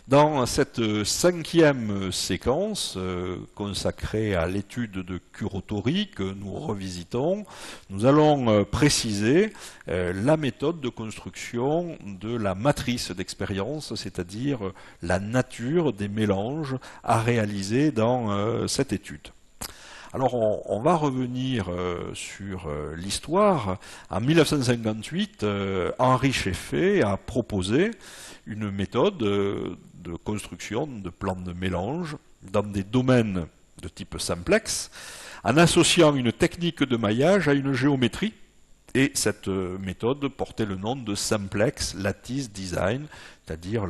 Dans cette cinquième séquence consacrée à l'étude de Kurotori que nous revisitons, nous allons préciser la méthode de construction de la matrice d'expérience, c'est-à-dire la nature des mélanges à réaliser dans cette étude. Alors on va revenir sur l'histoire. En 1958, Henri Scheffé a proposé une méthode de construction de plans de mélange dans des domaines de type simplex, en associant une technique de maillage à une géométrie. Et cette méthode portait le nom de Simplex Lattice Design, c'est-à-dire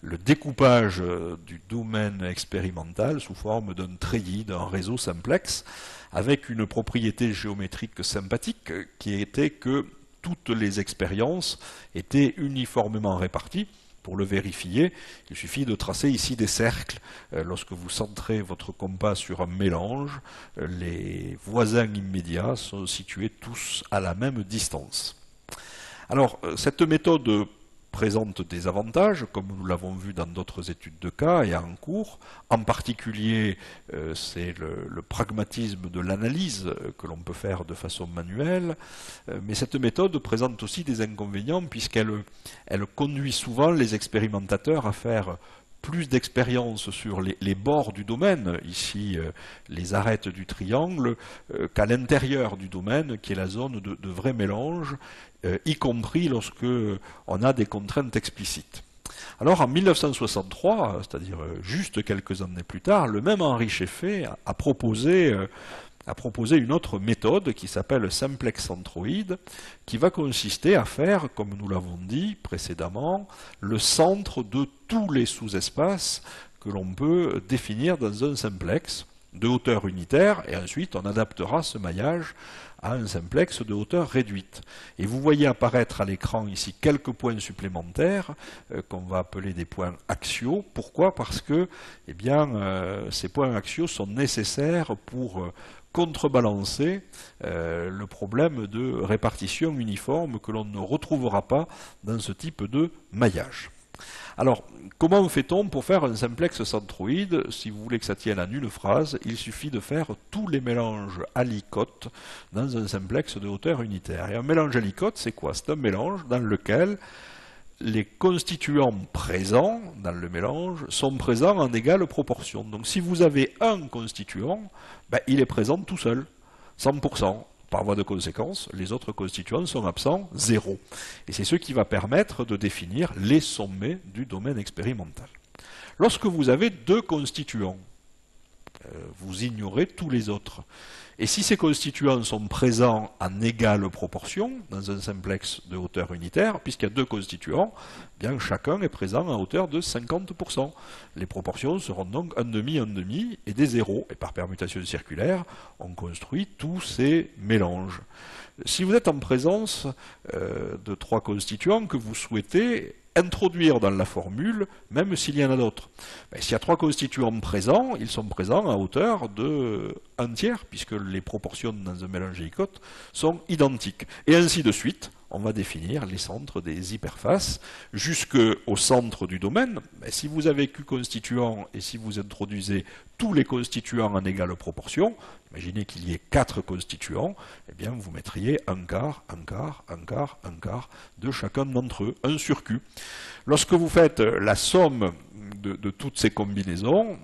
le découpage du domaine expérimental sous forme d'un treillis, d'un réseau simplex, avec une propriété géométrique sympathique qui était que toutes les expériences étaient uniformément réparties. Pour le vérifier, il suffit de tracer ici des cercles. Lorsque vous centrez votre compas sur un mélange, les voisins immédiats sont situés tous à la même distance. Alors, cette méthode présente des avantages, comme nous l'avons vu dans d'autres études de cas et en cours. En particulier, c'est le pragmatisme de l'analyse que l'on peut faire de façon manuelle. Mais cette méthode présente aussi des inconvénients puisqu'elle conduit souvent les expérimentateurs à faire plus d'expérience sur les bords du domaine, ici les arêtes du triangle, qu'à l'intérieur du domaine, qui est la zone de vrai mélange, y compris lorsque on a des contraintes explicites. Alors en 1963, c'est-à-dire juste quelques années plus tard, le même Henri Scheffé a proposé une autre méthode qui s'appelle Simplex Centroid, qui va consister à faire, comme nous l'avons dit précédemment, le centre de tous les sous-espaces que l'on peut définir dans un simplex de hauteur unitaire, et ensuite on adaptera ce maillage à un simplex de hauteur réduite. Et vous voyez apparaître à l'écran ici quelques points supplémentaires qu'on va appeler des points axiaux. Pourquoi? Parce que ces points axiaux sont nécessaires pour contrebalancer le problème de répartition uniforme que l'on ne retrouvera pas dans ce type de maillage. Alors, comment fait-on pour faire un simplex centroïde? Si vous voulez que ça tienne en une phrase, il suffit de faire tous les mélanges alicotes dans un simplex de hauteur unitaire. Et un mélange alicote, c'est quoi? C'est un mélange dans lequel les constituants présents dans le mélange sont présents en égale proportion. Donc si vous avez un constituant, il est présent tout seul, 100%. Par voie de conséquence, les autres constituants sont absents, 0. Et c'est ce qui va permettre de définir les sommets du domaine expérimental. Lorsque vous avez deux constituants, vous ignorez tous les autres. Et si ces constituants sont présents en égale proportion, dans un simplex de hauteur unitaire, puisqu'il y a deux constituants, bien chacun est présent à hauteur de 50%. Les proportions seront donc 1,5, 1,5 et des zéros. Et par permutation circulaire, on construit tous ces mélanges. Si vous êtes en présence de trois constituants que vous souhaitez introduire dans la formule, même s'il y en a d'autres. S'il y a trois constituants présents, ils sont présents à hauteur de 1 tiers, puisque les proportions dans un mélange alicote sont identiques. Et ainsi de suite, on va définir les centres des hyperfaces jusqu'au centre du domaine. Si vous avez Q constituants et si vous introduisez tous les constituants en égale proportion, imaginez qu'il y ait 4 constituants, vous mettriez un quart, un quart, un quart, un quart de chacun d'entre eux, 1 sur Q. Lorsque vous faites la somme de toutes ces combinaisons,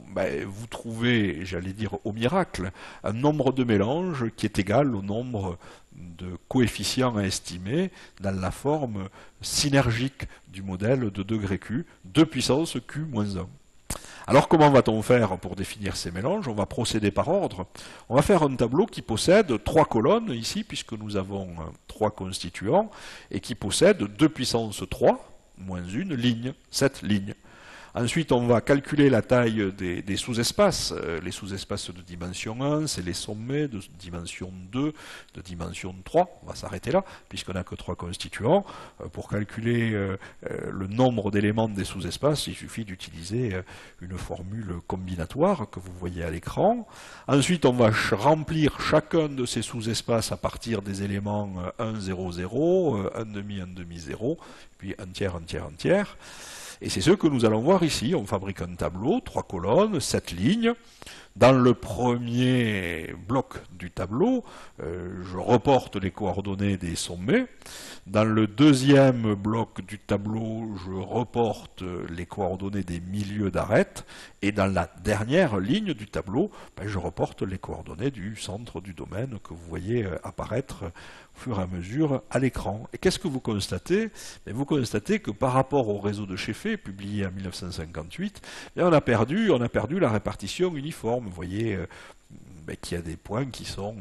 vous trouvez, j'allais dire au miracle, un nombre de mélanges qui est égal au nombre de coefficients à estimer dans la forme synergique du modèle de degré Q, 2 puissance Q moins 1. Alors comment va-t-on faire pour définir ces mélanges? On va procéder par ordre. On va faire un tableau qui possède 3 colonnes ici, puisque nous avons 3 constituants, et qui possède 2 puissance 3 moins 1 ligne, 7 lignes. Ensuite, on va calculer la taille des sous-espaces. Les sous-espaces de dimension 1, c'est les sommets de dimension 2, de dimension 3. On va s'arrêter là, puisqu'on n'a que 3 constituants. Pour calculer le nombre d'éléments des sous-espaces, il suffit d'utiliser une formule combinatoire que vous voyez à l'écran. Ensuite, on va remplir chacun de ces sous-espaces à partir des éléments 1, 0, 0, 1,5, 1,5, 0, puis 1 tiers, 1 tiers, 1 tiers. Et c'est ce que nous allons voir ici. On fabrique un tableau, 3 colonnes, 7 lignes. Dans le premier bloc du tableau, je reporte les coordonnées des sommets. Dans le deuxième bloc du tableau, je reporte les coordonnées des milieux d'arête. Et dans la dernière ligne du tableau, je reporte les coordonnées du centre du domaine que vous voyez apparaître au fur et à mesure à l'écran. Et qu'est-ce que vous constatez? Vous constatez que par rapport au réseau de Scheffé, publié en 1958, on a perdu la répartition uniforme. Vous voyez qu'il y a des points qui sont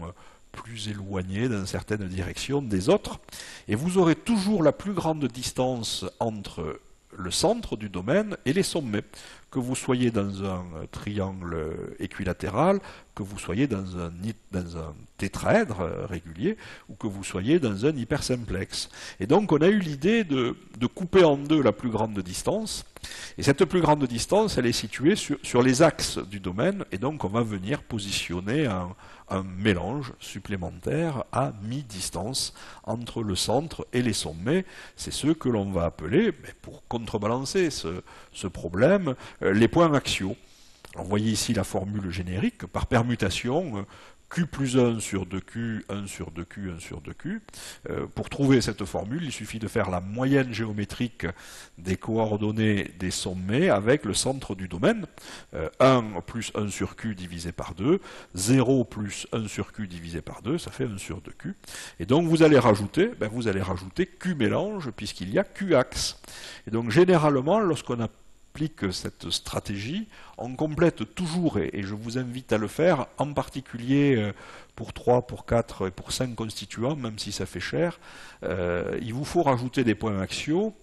plus éloignés dans certaines directions des autres. Et vous aurez toujours la plus grande distance entre le centre du domaine et les sommets. Que vous soyez dans un triangle équilatéral, que vous soyez dans un tétraèdre régulier, ou que vous soyez dans un hypersimplexe. Et donc on a eu l'idée de couper en deux la plus grande distance, et cette plus grande distance, elle est située sur les axes du domaine, et donc on va venir positionner un mélange supplémentaire à mi-distance entre le centre et les sommets. C'est ce que l'on va appeler, pour contrebalancer ce problème, les points axiaux. Alors, vous voyez ici la formule générique, par permutation, Q plus 1 sur 2Q, 1 sur 2Q, 1 sur 2Q. Pour trouver cette formule, il suffit de faire la moyenne géométrique des coordonnées des sommets avec le centre du domaine. 1 plus 1 sur Q divisé par 2, 0 plus 1 sur Q divisé par 2, ça fait 1 sur 2Q. Et donc vous allez rajouter Q mélange puisqu'il y a Q axe. Et donc généralement, lorsqu'on applique cette stratégie, on complète toujours, et je vous invite à le faire, en particulier pour 3, pour 4 et pour 5 constituants, même si ça fait cher, il vous faut rajouter des points axiaux,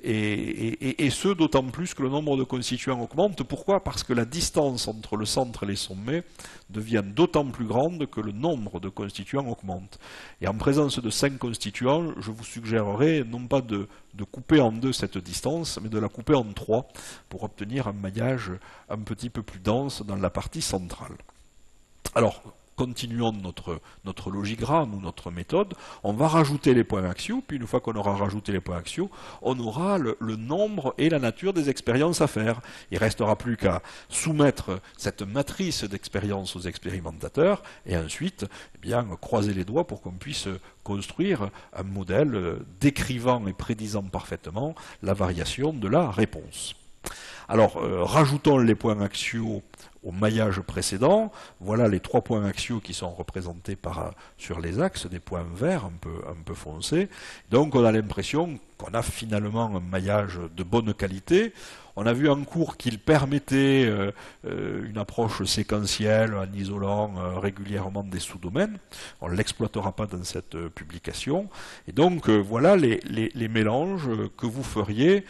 et ce d'autant plus que le nombre de constituants augmente. Pourquoi? Parce que la distance entre le centre et les sommets devient d'autant plus grande que le nombre de constituants augmente. Et en présence de 5 constituants, je vous suggérerais non pas de couper en deux cette distance, mais de la couper en 3 pour obtenir un maillage un petit peu plus dense dans la partie centrale. Alors, continuons notre logigramme ou notre méthode, on va rajouter les points axiaux, puis une fois qu'on aura rajouté les points axiaux, on aura le nombre et la nature des expériences à faire. Il ne restera plus qu'à soumettre cette matrice d'expériences aux expérimentateurs, et ensuite, croiser les doigts pour qu'on puisse construire un modèle décrivant et prédisant parfaitement la variation de la réponse. Alors, rajoutons les points axiaux au maillage précédent. Voilà les 3 points axiaux qui sont représentés sur les axes, des points verts un peu foncés. Donc on a l'impression qu'on a finalement un maillage de bonne qualité. On a vu en cours qu'il permettait une approche séquentielle en isolant régulièrement des sous-domaines. On ne l'exploitera pas dans cette publication. Et donc voilà les mélanges que vous feriez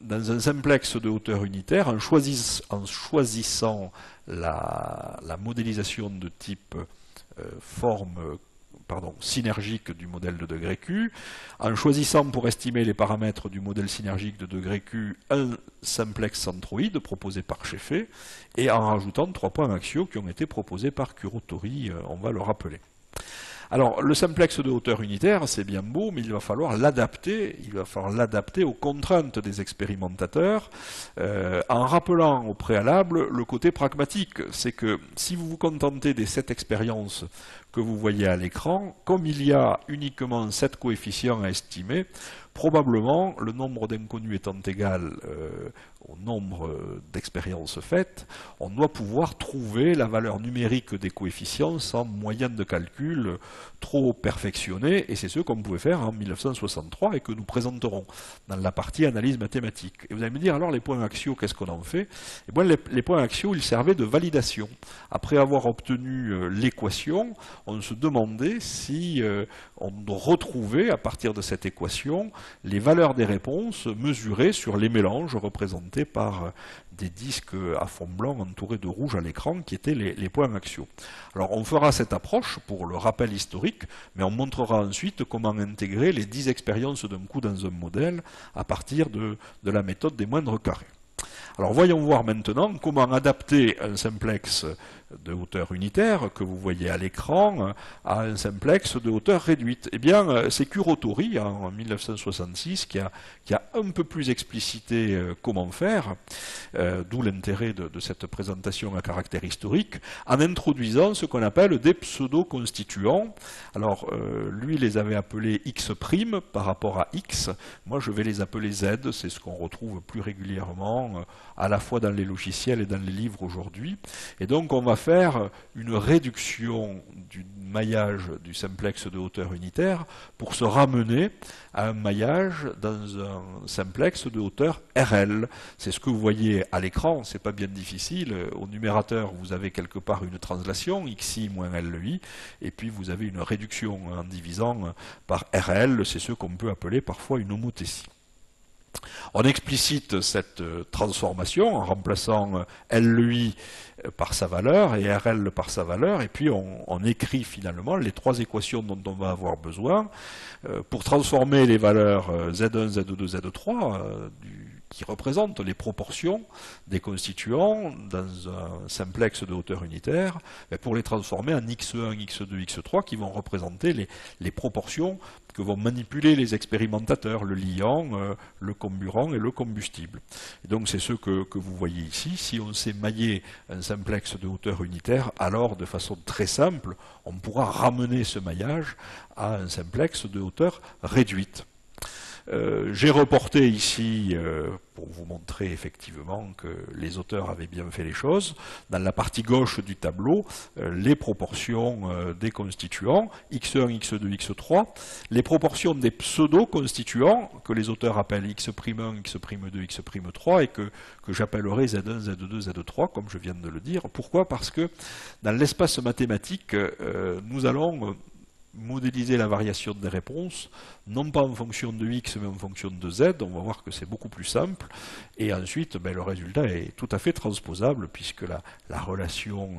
dans un simplex de hauteur unitaire, en choisissant la modélisation de type synergique du modèle de degré Q, en choisissant pour estimer les paramètres du modèle synergique de degré Q un simplex centroïde proposé par Scheffé, et en rajoutant 3 points axiaux qui ont été proposés par Kurotori, on va le rappeler. Alors, le simplex de hauteur unitaire, c'est bien beau, mais il va falloir l'adapter aux contraintes des expérimentateurs, en rappelant au préalable le côté pragmatique. C'est que si vous vous contentez des 7 expériences que vous voyez à l'écran, comme il y a uniquement 7 coefficients à estimer, probablement, le nombre d'inconnus étant égal au nombre d'expériences faites, on doit pouvoir trouver la valeur numérique des coefficients sans moyen de calcul trop perfectionné, et c'est ce qu'on pouvait faire en 1963 et que nous présenterons dans la partie analyse mathématique. Et vous allez me dire, alors les points axiaux, qu'est-ce qu'on en fait? Eh bien, les points axiaux, ils servaient de validation. Après avoir obtenu l'équation, on se demandait si on retrouvait, à partir de cette équation, les valeurs des réponses mesurées sur les mélanges représentés par des disques à fond blanc entourés de rouge à l'écran qui étaient les points axiaux. Alors on fera cette approche pour le rappel historique, mais on montrera ensuite comment intégrer les 10 expériences d'un coup dans un modèle à partir de la méthode des moindres carrés. Alors voyons voir maintenant comment adapter un simplex de hauteur unitaire que vous voyez à l'écran à un simplex de hauteur réduite. Eh bien, c'est Kurotori, en 1966, qui a un peu plus explicité comment faire, d'où l'intérê't de cette présentation à caractère historique, en introduisant ce qu'on appelle des pseudo-constituants. Alors, lui les avait appelés X' par rapport à X. Moi, je vais les appeler Z. C'est ce qu'on retrouve plus régulièrement, à la fois dans les logiciels et dans les livres aujourd'hui. Et donc, on va faire une réduction du maillage du simplex de hauteur unitaire pour se ramener à un maillage dans un simplex de hauteur RL. C'est ce que vous voyez à l'écran, c'est pas bien difficile. Au numérateur, vous avez quelque part une translation, xi moins LI, et puis vous avez une réduction en divisant par RL, c'est ce qu'on peut appeler parfois une homothétie. On explicite cette transformation en remplaçant LI par sa valeur et RL par sa valeur, et puis on écrit finalement les trois équations dont on va avoir besoin pour transformer les valeurs Z1, Z2, Z3 qui représentent les proportions des constituants dans un simplex de hauteur unitaire, pour les transformer en x1, x2, x3 qui vont représenter les proportions que vont manipuler les expérimentateurs, le liant, le comburant et le combustible. Et donc c'est ce que vous voyez ici. Si on sait mailler un simplex de hauteur unitaire, alors de façon très simple, on pourra ramener ce maillage à un simplex de hauteur réduite. J'ai reporté ici, pour vous montrer effectivement que les auteurs avaient bien fait les choses, dans la partie gauche du tableau, les proportions des constituants, x1, x2, x3, les proportions des pseudo-constituants, que les auteurs appellent x'1, x'2, x'3, et que j'appellerai z1, z2, z3, comme je viens de le dire. Pourquoi? Parce que dans l'espace mathématique, nous allons modéliser la variation des réponses, non pas en fonction de x, mais en fonction de z. On va voir que c'est beaucoup plus simple. Et ensuite, le résultat est tout à fait transposable, puisque la relation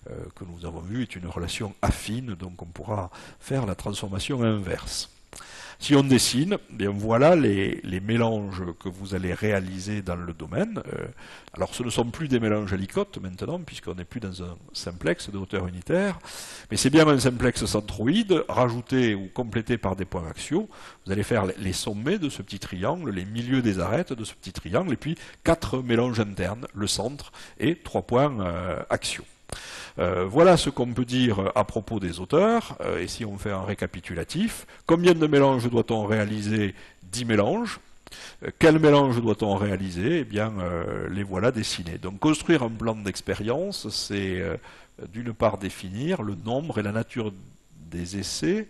que nous avons vue est une relation affine, donc on pourra faire la transformation inverse. Si on dessine, bien voilà les mélanges que vous allez réaliser dans le domaine. Alors ce ne sont plus des mélanges alicotes maintenant, puisqu'on n'est plus dans un simplex de hauteur unitaire, mais c'est bien un simplex centroïde, rajouté ou complété par des points axiaux. Vous allez faire les sommets de ce petit triangle, les milieux des arêtes de ce petit triangle, et puis 4 mélanges internes, le centre, et 3 points axiaux. Voilà ce qu'on peut dire à propos des auteurs, et si on fait un récapitulatif, combien de mélanges doit-on réaliser? 10 mélanges. Quel mélange doit-on réaliser? Eh bien, les voilà dessinés. Donc construire un plan d'expérience, c'est d'une part définir le nombre et la nature des essais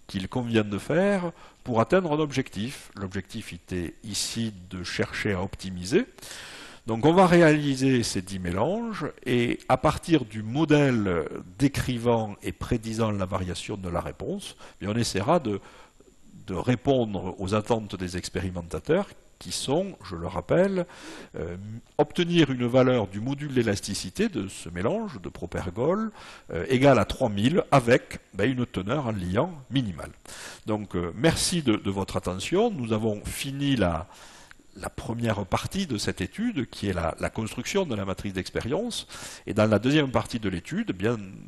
qu'il convient de faire pour atteindre un objectif. L'objectif était ici de chercher à optimiser. Donc on va réaliser ces 10 mélanges, et à partir du modèle décrivant et prédisant la variation de la réponse, on essaiera de répondre aux attentes des expérimentateurs, qui sont, je le rappelle, obtenir une valeur du module d'élasticité de ce mélange de Propergol égale à 3000 avec une teneur en liant minimale. Donc merci de votre attention. Nous avons fini la première partie de cette étude, qui est la construction de la matrice d'expérience. Et dans la deuxième partie de l'étude,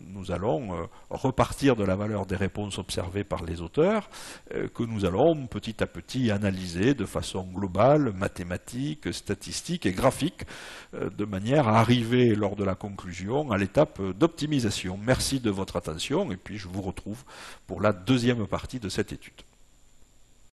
nous allons repartir de la valeur des réponses observées par les auteurs, que nous allons petit à petit analyser de façon globale, mathématique, statistique et graphique, de manière à arriver lors de la conclusion à l'étape d'optimisation. Merci de votre attention, et puis je vous retrouve pour la deuxième partie de cette étude.